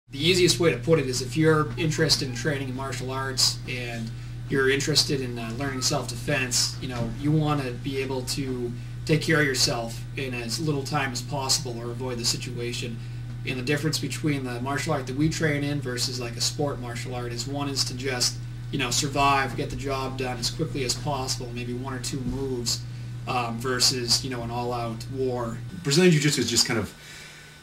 The easiest way to put it is if you're interested in training in martial arts and you're interested in learning self-defense, you want to be able to take care of yourself in as little time as possible or avoid the situation. And the difference between the martial art that we train in versus like a sport martial art is one is to just, survive, get the job done as quickly as possible, maybe one or two moves, versus, an all-out war. Brazilian Jiu-Jitsu is just kind of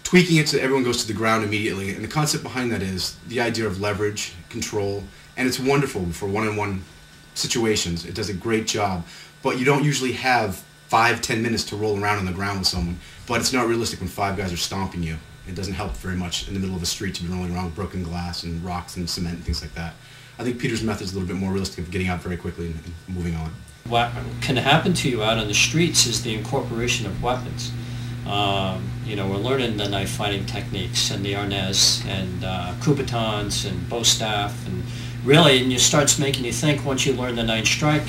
tweaking it so everyone goes to the ground immediately. And the concept behind that is the idea of leverage, control, and it's wonderful for one-on-one situations. It does a great job, but you don't usually have 5-10 minutes to roll around on the ground with someone. But it's not realistic when 5 guys are stomping you. It doesn't help very much in the middle of a street to be rolling around with broken glass and rocks and cement and things like that. I think Peter's method is a little bit more realistic of getting out very quickly and moving on. What can happen to you out on the streets is the incorporation of weapons. We're learning the knife fighting techniques and the arnés and coups and bow staff, and really, and it starts making you think. Once you learn the 9 strike,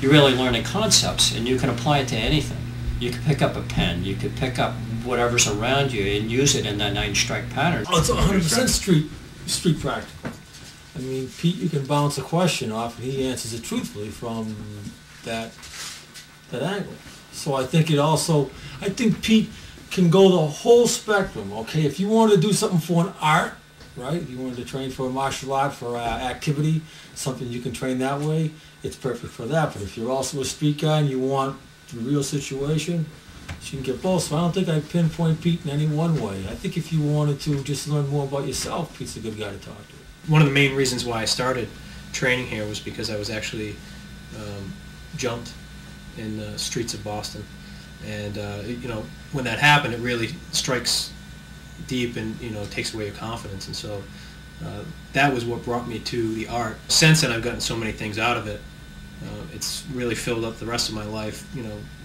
you're really learning concepts, and you can apply it to anything. You could pick up a pen, you could pick up whatever's around you and use it in that 9 strike pattern. Oh, it's 100% street practical. I mean, Pete, you can bounce a question off, and he answers it truthfully from that angle. So I think Pete can go the whole spectrum, okay? If you wanted to do something for an art, right? If you wanted to train for a martial art, for activity, something you can train that way, it's perfect for that. But if you're also a street guy and you want the real situation, you can get both. So I don't think I pinpoint Pete in any one way. I think if you wanted to just learn more about yourself, Pete's a good guy to talk to. One of the main reasons why I started training here was because I was actually jumped in the streets of Boston. And, when that happened, it really strikes deep and, takes away your confidence. And so that was what brought me to the art. Since then, I've gotten so many things out of it. It's really filled up the rest of my life,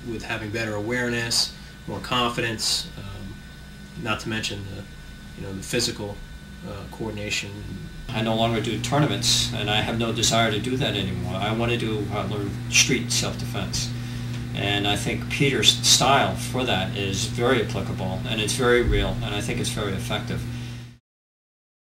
with having better awareness, more confidence, not to mention the physical coordination. I no longer do tournaments, and I have no desire to do that anymore. I want to learn street self-defense. And I think Peter's style for that is very applicable, and it's very real, and I think it's very effective.